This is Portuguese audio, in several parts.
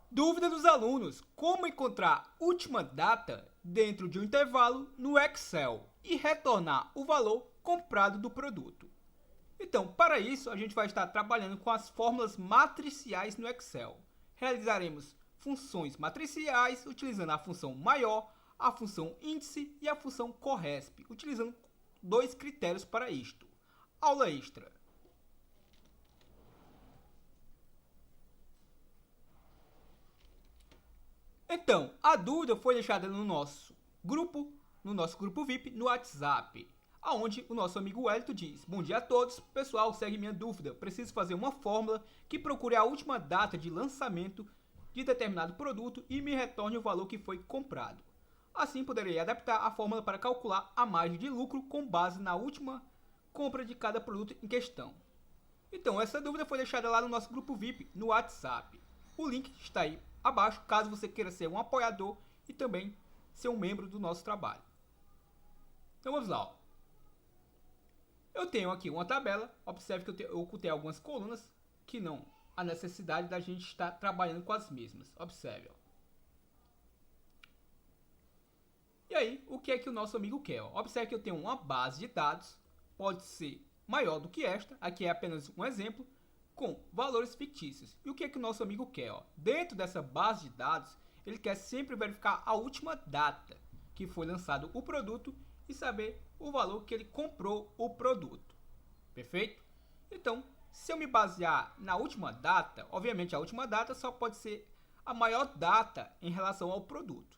Dúvida dos alunos: como encontrar última data dentro de um intervalo no Excel e retornar o valor comprado do produto. Então, para isso, a gente vai estar trabalhando com as fórmulas matriciais no Excel. Realizaremos funções matriciais utilizando a função maior, a função índice e a função corresp, utilizando dois critérios para isto. Aula extra. Então, a dúvida foi deixada no nosso grupo VIP no WhatsApp, aonde o nosso amigo Wellington diz: bom dia a todos, pessoal, segue minha dúvida, preciso fazer uma fórmula que procure a última data de lançamento de determinado produto e me retorne o valor que foi comprado. Assim, poderei adaptar a fórmula para calcular a margem de lucro com base na última compra de cada produto em questão. Então, essa dúvida foi deixada lá no nosso grupo VIP no WhatsApp. O link está aí abaixo, caso você queira ser um apoiador e também ser um membro do nosso trabalho. Então vamos lá. Eu tenho aqui uma tabela, observe que eu ocultei algumas colunas que não há necessidade da gente estar trabalhando com as mesmas. Observe. E aí, o que é que o nosso amigo quer? Observe que eu tenho uma base de dados, pode ser maior do que esta, aqui é apenas um exemplo, com valores fictícios. E o que é que o nosso amigo quer? Dentro dessa base de dados, ele quer sempre verificar a última data que foi lançado o produto e saber o valor que ele comprou o produto. Perfeito? Então, se eu me basear na última data, obviamente a última data só pode ser a maior data em relação ao produto.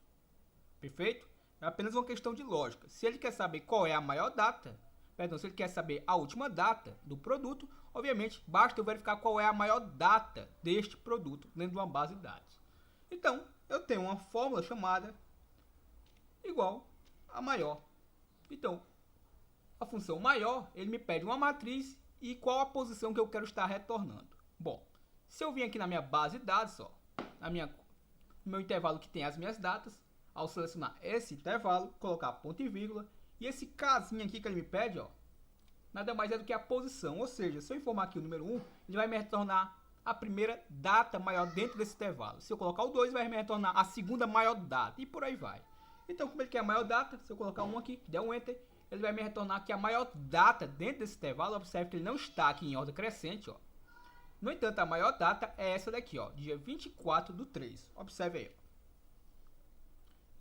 Perfeito? É apenas uma questão de lógica. Se ele quer saber qual é a maior data, se ele quer saber a última data do produto, obviamente basta eu verificar qual é a maior data deste produto dentro de uma base de dados. Então, eu tenho uma fórmula chamada igual a maior. Então, a função maior, ele me pede uma matriz e qual a posição que eu quero estar retornando. Bom, se eu vim aqui na minha base de dados, no meu intervalo que tem as minhas datas, ao selecionar esse intervalo, colocar ponto e vírgula, e esse casinho aqui que ele me pede, nada mais é do que a posição. Ou seja, se eu informar aqui o número 1, ele vai me retornar a primeira data maior dentro desse intervalo. Se eu colocar o 2, vai me retornar a segunda maior data, e por aí vai. Então, como ele quer a maior data, se eu colocar 1 aqui, der um Enter, ele vai me retornar aqui a maior data dentro desse intervalo. Observe que ele não está aqui em ordem crescente. No entanto, a maior data é essa daqui, dia 24/3. Observe aí.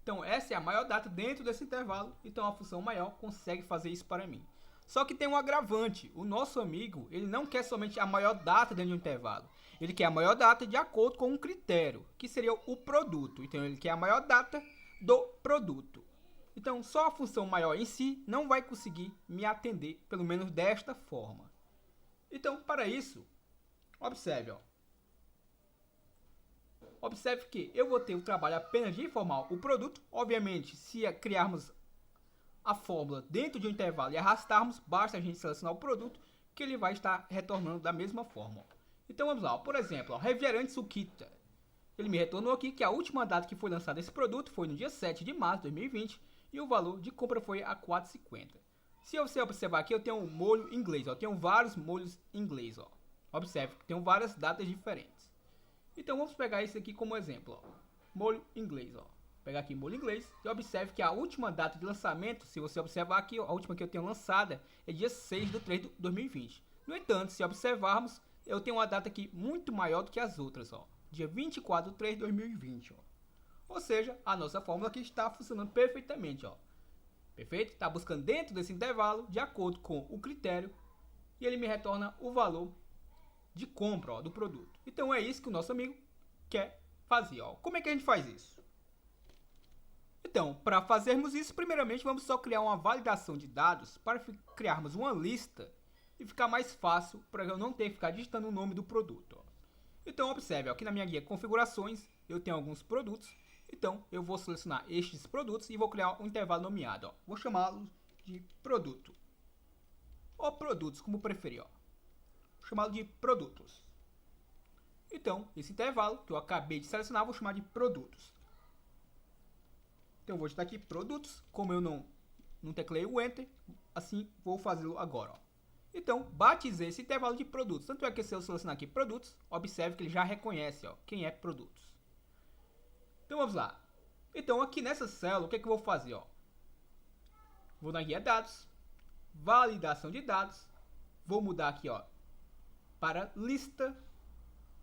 Então, essa é a maior data dentro desse intervalo. Então, a função maior consegue fazer isso para mim. Só que tem um agravante. O nosso amigo, ele não quer somente a maior data dentro de um intervalo. Ele quer a maior data de acordo com um critério, que seria o produto. Então, ele quer a maior data do produto. Então, só a função maior em si não vai conseguir me atender, pelo menos desta forma. Então, para isso, observe, Observe que eu vou ter o trabalho apenas de informar o produto. Obviamente, se criarmos a fórmula dentro de um intervalo e arrastarmos, basta a gente selecionar o produto que ele vai estar retornando da mesma forma. Então vamos lá, por exemplo, refrigerante Sukita. Ele me retornou aqui que a última data que foi lançado esse produto foi no dia 7 de março de 2020 e o valor de compra foi a R$ 4,50. Se você observar aqui, eu tenho um molho inglês, eu tenho vários molhos inglês. Observe que tenho várias datas diferentes. Então vamos pegar esse aqui como exemplo, molho inglês, pegar aqui molho inglês e observe que a última data de lançamento, se você observar aqui, a última que eu tenho lançada é dia 6/3 de 2020. No entanto, se observarmos, eu tenho uma data aqui muito maior do que as outras, dia 24/3 de 2020, Ou seja, a nossa fórmula aqui está funcionando perfeitamente, Perfeito? Está buscando dentro desse intervalo, de acordo com o critério, e ele me retorna o valor de compra do produto. Então é isso que o nosso amigo quer fazer. Como é que a gente faz isso? Então, para fazermos isso, primeiramente vamos só criar uma validação de dados para criarmos uma lista e ficar mais fácil para eu não ter que ficar digitando o nome do produto. Então observe, aqui na minha guia configurações eu tenho alguns produtos. Então eu vou selecionar estes produtos e vou criar um intervalo nomeado. Vou chamá-lo de produto. Ou produtos, como preferir. Chamá-lo de produtos. Então, esse intervalo que eu acabei de selecionar, vou chamar de produtos. Então, eu vou digitar aqui produtos. Como eu não tecleei o Enter, assim vou fazê-lo agora. Então, batizei esse intervalo de produtos. Tanto é que se eu selecionar aqui produtos, observe que ele já reconhece quem é produtos. Então vamos lá. Então aqui nessa célula, o que é que eu vou fazer? Ó? Vou na guia dados, validação de dados, vou mudar aqui ó, para lista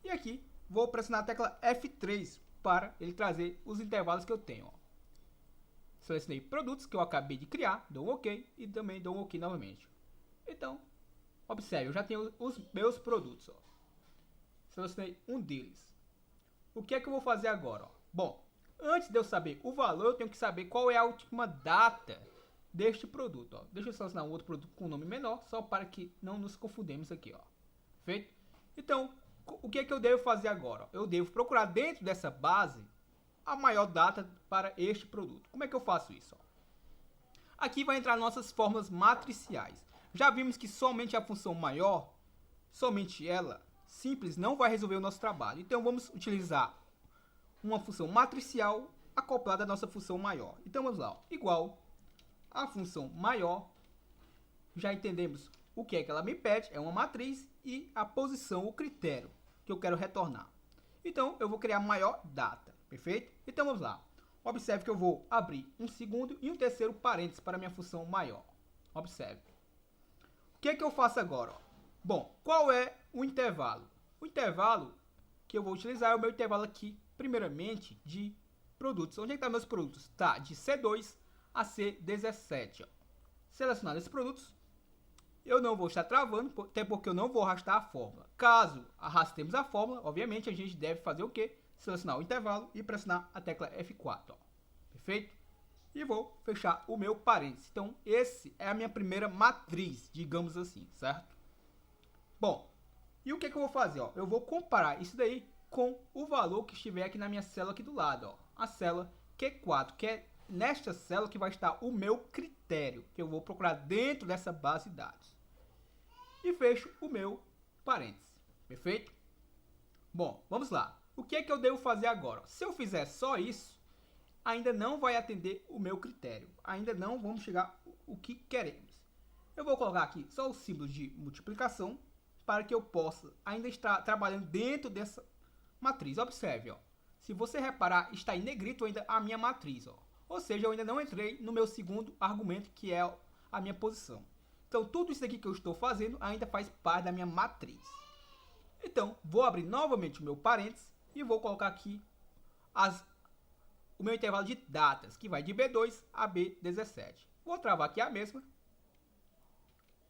e aqui vou pressionar a tecla F3 para ele trazer os intervalos que eu tenho. Ó. Selecionei produtos que eu acabei de criar, dou um OK e também dou um OK novamente. Então, observe, eu já tenho os meus produtos. Ó. Selecionei um deles. O que é que eu vou fazer agora? Ó? Bom, antes de eu saber o valor, eu tenho que saber qual é a última data deste produto. Ó. Deixa eu selecionar um outro produto com nome menor, só para que não nos confundamos aqui. Ó. Feito? Então, o que é que eu devo fazer agora? Ó? Eu devo procurar dentro dessa base a maior data para este produto. Como é que eu faço isso? Ó? Aqui vai entrar nossas fórmulas matriciais. Já vimos que somente a função maior, somente ela, simples, não vai resolver o nosso trabalho. Então vamos utilizar uma função matricial acoplada à nossa função maior. Então vamos lá, ó. Igual a função maior, já entendemos o que é que ela me pede, é uma matriz e a posição, o critério que eu quero retornar. Então eu vou criar maior data, perfeito? Então vamos lá. Observe que eu vou abrir um segundo e um terceiro parênteses para a minha função maior. Observe. O que é que eu faço agora? Ó? Bom, qual é o intervalo? O intervalo que eu vou utilizar é o meu intervalo aqui, primeiramente, de produtos. Onde é que estão meus produtos? Está de C2 a C17. Ó. Selecionado esses produtos, eu não vou estar travando, até porque eu não vou arrastar a fórmula. Caso arrastemos a fórmula, obviamente a gente deve fazer o quê? Selecionar o intervalo e pressionar a tecla F4. Ó. Perfeito? E vou fechar o meu parênteses. Então, esse é a minha primeira matriz, digamos assim, certo? Bom, e o que é que eu vou fazer? Ó? Eu vou comparar isso daí com o valor que estiver aqui na minha célula aqui do lado. Ó. A célula Q4, que é nesta célula que vai estar o meu critério, que eu vou procurar dentro dessa base de dados. E fecho o meu parênteses. Perfeito? Bom, vamos lá. O que é que eu devo fazer agora? Se eu fizer só isso, ainda não vai atender o meu critério. Ainda não vamos chegar o que queremos. Eu vou colocar aqui só os símbolos de multiplicação para que eu possa ainda estar trabalhando dentro dessa matriz. Observe, ó. Se você reparar, está em negrito ainda a minha matriz. Ó. Ou seja, eu ainda não entrei no meu segundo argumento, que é a minha posição. Então, tudo isso aqui que eu estou fazendo ainda faz parte da minha matriz. Então, vou abrir novamente o meu parênteses e vou colocar aqui o meu intervalo de datas, que vai de B2 a B17. Vou travar aqui a mesma.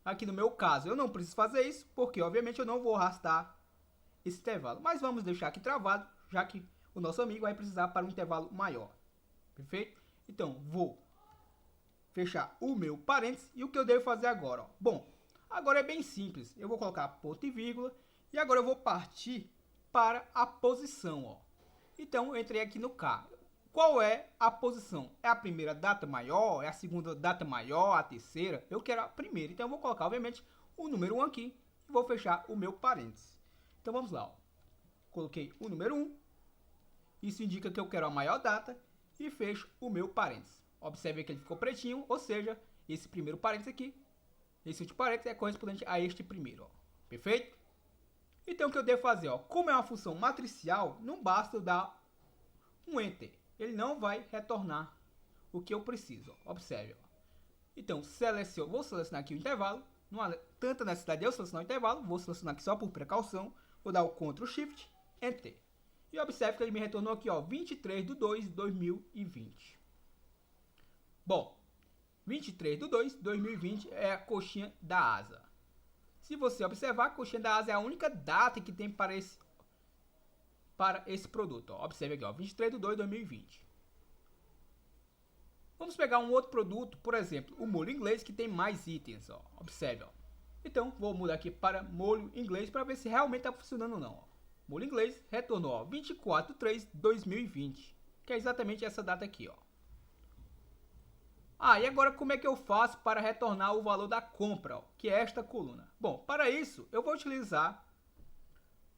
Aqui no meu caso, eu não preciso fazer isso, porque obviamente eu não vou arrastar esse intervalo. Mas vamos deixar aqui travado, já que o nosso amigo vai precisar para um intervalo maior. Perfeito? Então, vou fechar o meu parênteses. E o que eu devo fazer agora? Ó? Bom, agora é bem simples. Eu vou colocar ponto e vírgula. E agora eu vou partir para a posição. Ó. Então, eu entrei aqui no K. Qual é a posição? É a primeira data maior? É a segunda data maior? A terceira? Eu quero a primeira. Então, eu vou colocar, obviamente, o número 1 aqui. E vou fechar o meu parênteses. Então, vamos lá. Ó. Coloquei o número 1. Isso indica que eu quero a maior data. E fecho o meu parênteses. Observe que ele ficou pretinho, ou seja, esse primeiro parênteses aqui, esse último parênteses é correspondente a este primeiro. Ó. Perfeito? Então, o que eu devo fazer? Ó, como é uma função matricial, não basta eu dar um Enter. Ele não vai retornar o que eu preciso. Ó. Observe. Ó. Então, vou selecionar aqui o intervalo. Não há tanta necessidade de eu selecionar o intervalo. Vou selecionar aqui só por precaução. Vou dar o Ctrl Shift, Enter. E observe que ele me retornou aqui, ó, 23/2/2020. Bom, 23/2/2020 é a coxinha da asa. Se você observar, a coxinha da asa é a única data que tem para esse produto. Ó. Observe aqui, ó, 23/2/2020. Vamos pegar um outro produto, por exemplo, o molho inglês, que tem mais itens. Ó. Observe. Ó. Então, vou mudar aqui para molho inglês para ver se realmente está funcionando ou não. Ó. Molho inglês retornou 24/3/2020, que é exatamente essa data aqui. Ó. E agora como é que eu faço para retornar o valor da compra, ó, que é esta coluna? Bom, para isso eu vou utilizar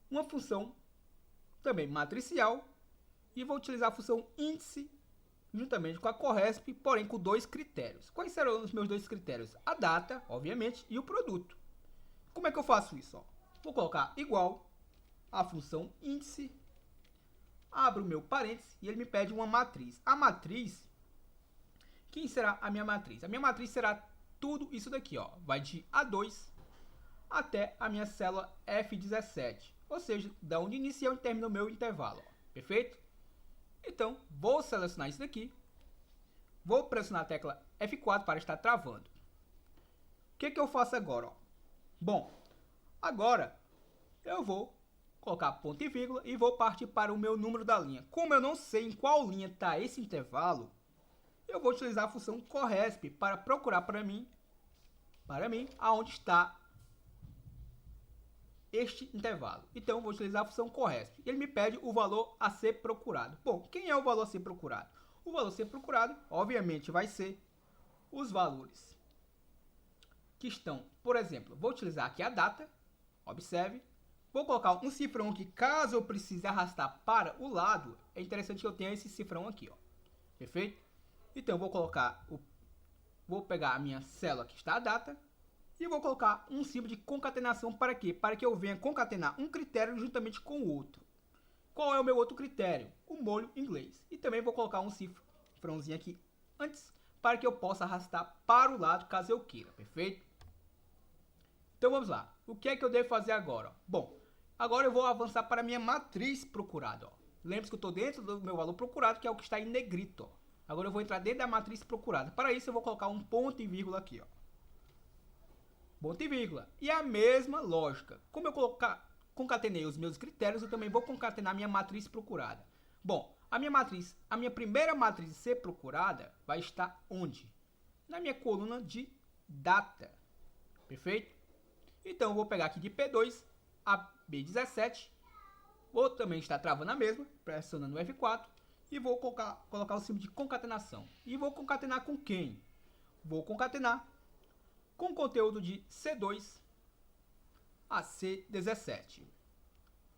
uma função também matricial e vou utilizar a função índice juntamente com a corresp, porém com dois critérios. Quais serão os meus dois critérios? A data, obviamente, e o produto. Como é que eu faço isso? Ó? Vou colocar igual a função índice, a abro o meu parênteses e ele me pede uma matriz. A matriz, quem será a minha matriz? A minha matriz será tudo isso daqui, ó. Vai de A2 até a minha célula F17. Ou seja, da onde inicia e onde termina o meu intervalo, ó. Perfeito? Então, vou selecionar isso daqui. Vou pressionar a tecla F4 para estar travando. O que eu faço agora, ó? Bom, agora eu vou colocar ponto e vírgula e vou partir para o meu número da linha. Como eu não sei em qual linha está esse intervalo, eu vou utilizar a função corresp para procurar para mim aonde está este intervalo. Então, eu vou utilizar a função corresp. Ele me pede o valor a ser procurado. Bom, quem é o valor a ser procurado? O valor a ser procurado, obviamente, vai ser os valores que estão, por exemplo, vou utilizar aqui a data, observe, vou colocar um cifrão aqui, caso eu precise arrastar para o lado, é interessante que eu tenha esse cifrão aqui, ó, perfeito? Então, eu vou pegar a minha célula que está a data, e vou colocar um símbolo de concatenação para quê? Para que eu venha concatenar um critério juntamente com o outro. Qual é o meu outro critério? O molho inglês. E também vou colocar um cifrãozinho aqui antes, para que eu possa arrastar para o lado, caso eu queira, perfeito? Então vamos lá. O que é que eu devo fazer agora? Bom, agora eu vou avançar para a minha matriz procurada. Lembre-se que eu estou dentro do meu valor procurado, que é o que está em negrito. Ó. Agora eu vou entrar dentro da matriz procurada. Para isso eu vou colocar um ponto e vírgula aqui. Ó. Ponto e vírgula. E a mesma lógica. Como eu concatenei os meus critérios, eu também vou concatenar a minha matriz procurada. Bom, a minha primeira matriz a ser procurada vai estar onde? Na minha coluna de data. Perfeito? Então, eu vou pegar aqui de P2 a B17. Vou também estar travando a mesma, pressionando o F4. E vou colocar o símbolo de concatenação. E vou concatenar com quem? Vou concatenar com conteúdo de C2 a C17.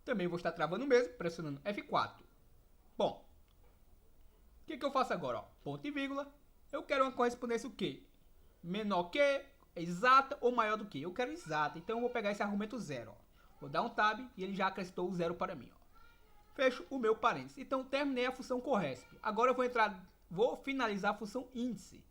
Também vou estar travando o mesmo, pressionando F4. Bom, o que eu faço agora? Ó? Ponto e vírgula. Eu quero uma correspondência o quê? Menor que, exata ou maior do que? Eu quero exata, então eu vou pegar esse argumento 0. Vou dar um tab e ele já acrescentou o 0 para mim. Ó. Fecho o meu parênteses. Então, terminei a função corresp. Agora eu vou finalizar a função índice.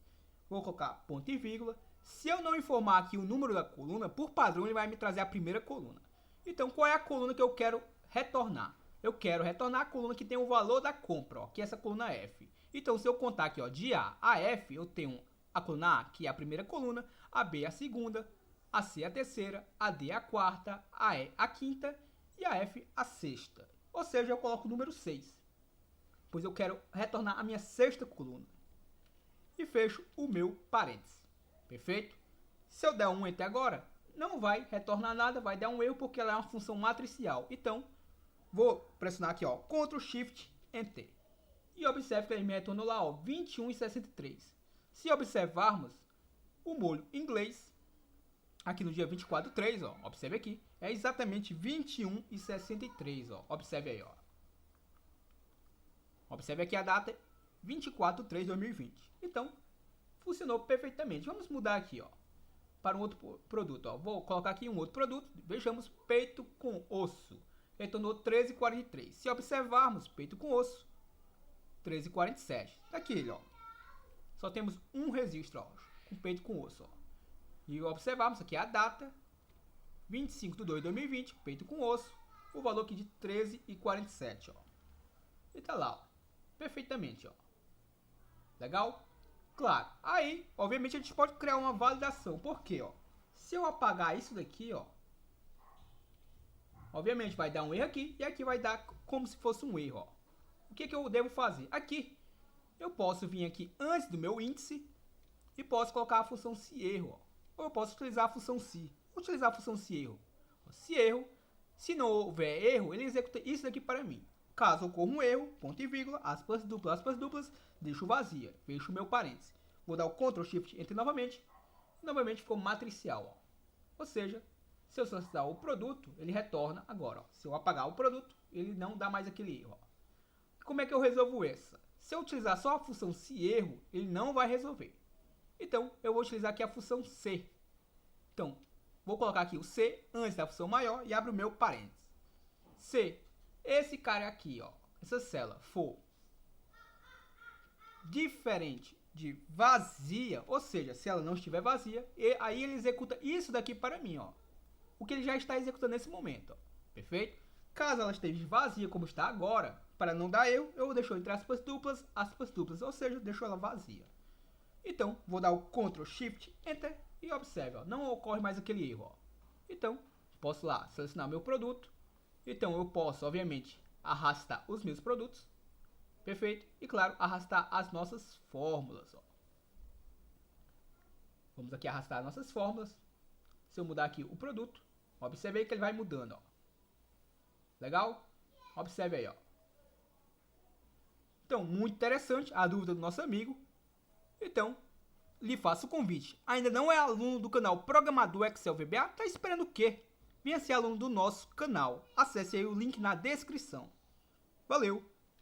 Vou colocar ponto e vírgula. Se eu não informar aqui o número da coluna, por padrão ele vai me trazer a primeira coluna. Então, qual é a coluna que eu quero retornar? Eu quero retornar a coluna que tem o valor da compra, ó, que é essa coluna F. Então, se eu contar aqui ó, de A a F, eu tenho a coluna A, que é a primeira coluna, a B a segunda, a C a terceira, a D a quarta, a E a quinta e a F a sexta. Ou seja, eu coloco o número 6, pois eu quero retornar a minha sexta coluna. E fecho o meu parênteses. Perfeito? Se eu der um enter agora, não vai retornar nada, vai dar um erro porque ela é uma função matricial. Então, vou pressionar aqui, ó, Ctrl Shift Enter. E observe que ele me retornou lá, ó, 21,63. Se observarmos o molho inglês, aqui no dia 24/3, ó, observe aqui, é exatamente 21,63, ó. Observe aí, ó. Observe aqui a data 24/3/2020. Então, funcionou perfeitamente. Vamos mudar aqui, ó, para um outro produto, ó. Vou colocar aqui um outro produto. Vejamos peito com osso. Retornou 13,43. Se observarmos peito com osso, 13,47. Tá aqui, ó. Só temos um registro, ó, com peito com osso, ó. E observarmos aqui a data 25/2/2020, peito com osso, o valor aqui de 13,47, ó. E tá lá, ó, perfeitamente, ó. Legal? Claro. Aí, obviamente, a gente pode criar uma validação. Por quê, ó? Se eu apagar isso daqui, ó, obviamente vai dar um erro aqui e aqui vai dar como se fosse um erro, ó. O que eu devo fazer? Aqui, eu posso vir aqui antes do meu índice e posso colocar a função se erro, ó. Ou eu posso utilizar a função se. Vou utilizar a função se erro. Se erro, se não houver erro, ele executa isso daqui para mim. Caso ocorra um erro, ponto e vírgula, aspas duplas, deixo vazia, fecho o meu parênteses. Vou dar o Ctrl Shift Enter novamente. E novamente ficou matricial, ó. Ou seja, se eu solicitar o produto, ele retorna agora, ó. Se eu apagar o produto, ele não dá mais aquele erro, ó. Como é que eu resolvo essa? Se eu utilizar só a função se erro, ele não vai resolver. Então, eu vou utilizar aqui a função se. Então, vou colocar aqui o se antes da função maior e abro o meu parênteses. Se esse cara aqui, ó, essa célula for diferente de vazia, ou seja, se ela não estiver vazia, aí ele executa isso daqui para mim, ó. O que ele já está executando nesse momento, ó. Perfeito? Caso ela esteja vazia como está agora, para não dar erro, eu deixo entre aspas duplas, ou seja, deixo ela vazia. Então, vou dar o Ctrl Shift Enter e observe, ó, não ocorre mais aquele erro, ó. Então, posso lá selecionar meu produto. Então, eu posso, obviamente, arrastar os meus produtos. Perfeito? E, claro, arrastar as nossas fórmulas, ó. Vamos aqui arrastar as nossas fórmulas. Se eu mudar aqui o produto, observe aí que ele vai mudando, ó. Legal? Observe aí, ó. Então, muito interessante a dúvida do nosso amigo. Então, lhe faço o convite. Ainda não é aluno do canal Programador Excel VBA? Tá esperando o quê? Venha ser aluno do nosso canal. Acesse aí o link na descrição. Valeu!